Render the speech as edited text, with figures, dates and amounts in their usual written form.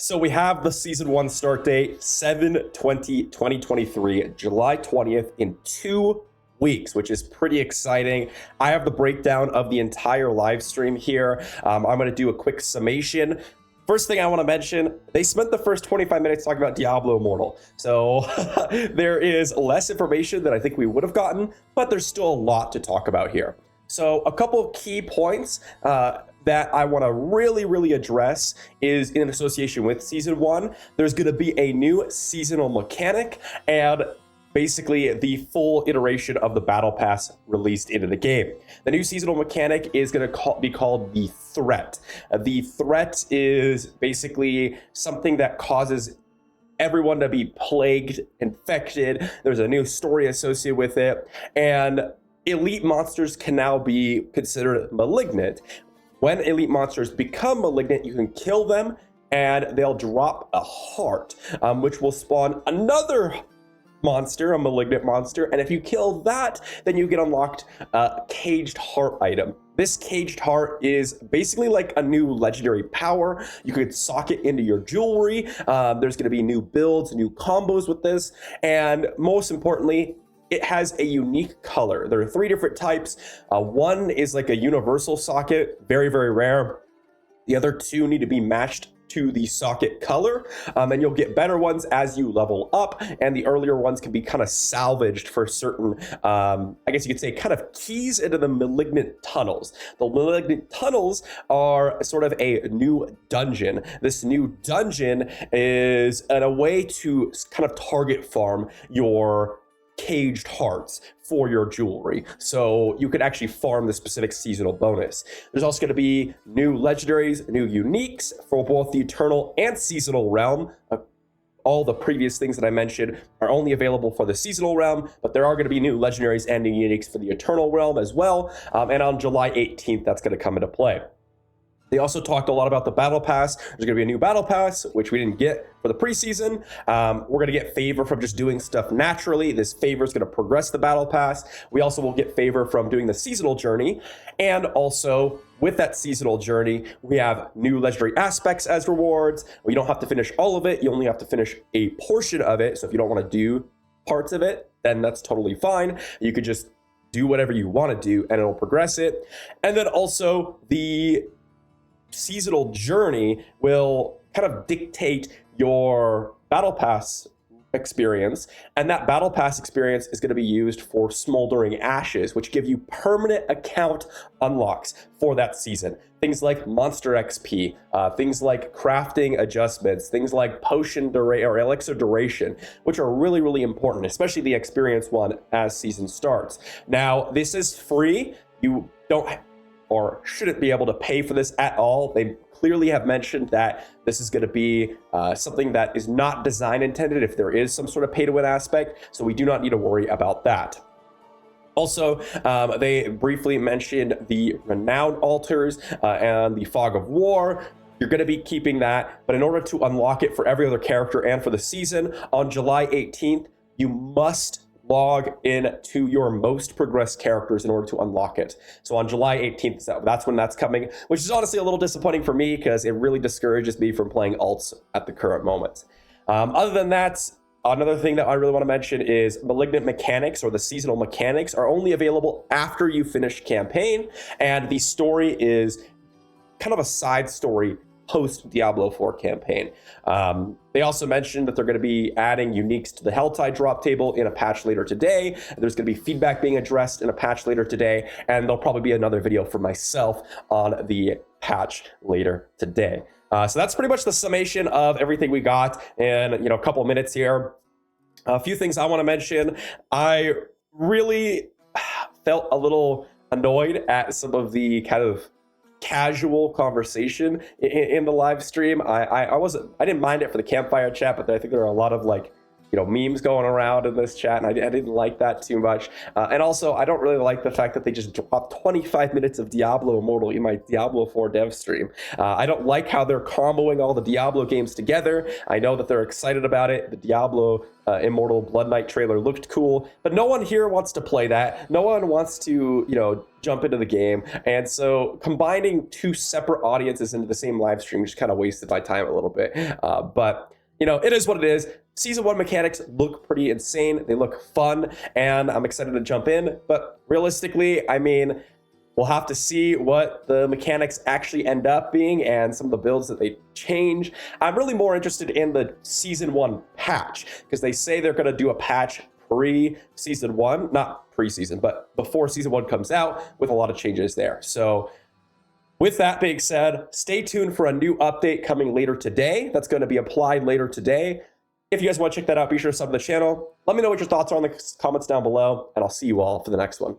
So we have the season 1 start date, 7/20/2023, July 20th, in 2 weeks, which is pretty exciting. I have the breakdown of the entire live stream here. I'm going to do a quick summation. First thing I want to mention, they spent the first 25 minutes talking about Diablo Immortal. So there is less information than I think we would have gotten, but there's still a lot to talk about here. So a couple of key points that I want to really address is in association with Season 1. There's going to be a new seasonal mechanic and basically the full iteration of the Battle Pass released into the game. The new seasonal mechanic is going to be called the Threat. The Threat is basically something that causes everyone to be plagued, infected. There's a new story associated with it, and elite monsters can now be considered malignant. When elite monsters become malignant, you can kill them and they'll drop a heart, which will spawn another monster, a malignant monster. And if you kill that, then you get unlocked a caged heart item. This caged heart is basically like a new legendary power. You could sock it into your jewelry. There's going to be new builds, new combos with this. And most importantly, it has a unique color. There are 3 different types. One is like a universal socket, very rare. The other 2 need to be matched to the socket color, and you'll get better ones as you level up, and the earlier ones can be kind of salvaged for certain, I guess you could say, kind of keys into the malignant tunnels. The malignant tunnels are sort of a new dungeon. This new dungeon is a way to kind of target farm your caged hearts for your jewelry, so you can actually farm the specific seasonal bonus. There's also going to be new legendaries, new uniques for both the eternal and seasonal realm. All the previous things that I mentioned are only available for the seasonal realm, but there are going to be new legendaries and new uniques for the eternal realm as well, and on July 18th that's going to come into play. They also talked a lot about the Battle Pass. There's going to be a new Battle Pass, which we didn't get for the preseason. We're going to get favor from just doing stuff naturally. This favor is going to progress the Battle Pass. We also will get favor from doing the seasonal journey. And also, with that seasonal journey, we have new legendary aspects as rewards. You don't have to finish all of it. You only have to finish a portion of it. So if you don't want to do parts of it, then that's totally fine. You could just do whatever you want to do, and it'll progress it. And then also, the seasonal journey will kind of dictate your Battle Pass experience, and that Battle Pass experience is going to be used for Smoldering Ashes, which give you permanent account unlocks for that season. Things like monster XP, things like crafting adjustments, things like potion duration or elixir duration, which are really important, especially the experience one as season starts. Now, this is free. You don't or shouldn't be able to pay for this at all. They clearly have mentioned that this is going to be something that is not design intended if there is some sort of pay to win aspect, so we do not need to worry about that. Also, they briefly mentioned the Renowned Altars and the Fog of War. You're going to be keeping that, but in order to unlock it for every other character and for the season, on July 18th, you must log in to your most progressed characters in order to unlock it. So on July 18th, that's when that's coming, which is honestly a little disappointing for me because it really discourages me from playing alts at the current moment. Other than that, another thing that I really want to mention is malignant mechanics, or the seasonal mechanics, are only available after you finish campaign, and the story is kind of a side story post Diablo 4 campaign. They also mentioned that they're going to be adding uniques to the Helltide drop table in a patch later today. There's going to be feedback being addressed in a patch later today, and there'll probably be another video for myself on the patch later today. So that's pretty much the summation of everything we got in a couple of minutes here. A few things I want to mention. I really felt a little annoyed at some of the kind of casual conversation in the live stream. I didn't mind it for the campfire chat, but I think there are a lot of like memes going around in this chat, and I didn't like that too much. And also, I don't really like the fact that they just dropped 25 minutes of Diablo Immortal in my Diablo 4 dev stream. I don't like how they're comboing all the Diablo games together. I know that they're excited about it. The Diablo Immortal Blood Knight trailer looked cool, but no one here wants to play that. No one wants to, jump into the game. And so combining two separate audiences into the same live stream just kind of wasted my time a little bit. But it is what it is. Season 1 mechanics look pretty insane. They look fun, and I'm excited to jump in. But realistically, we'll have to see what the mechanics actually end up being and some of the builds that they change. I'm really more interested in the Season 1 patch, because they say they're going to do a patch pre-Season 1. Not pre-season, but before Season 1 comes out, with a lot of changes there. So with that being said, stay tuned for a new update coming later today. That's going to be applied later today. If you guys want to check that out, be sure to sub to the channel. Let me know what your thoughts are in the comments down below, and I'll see you all for the next one.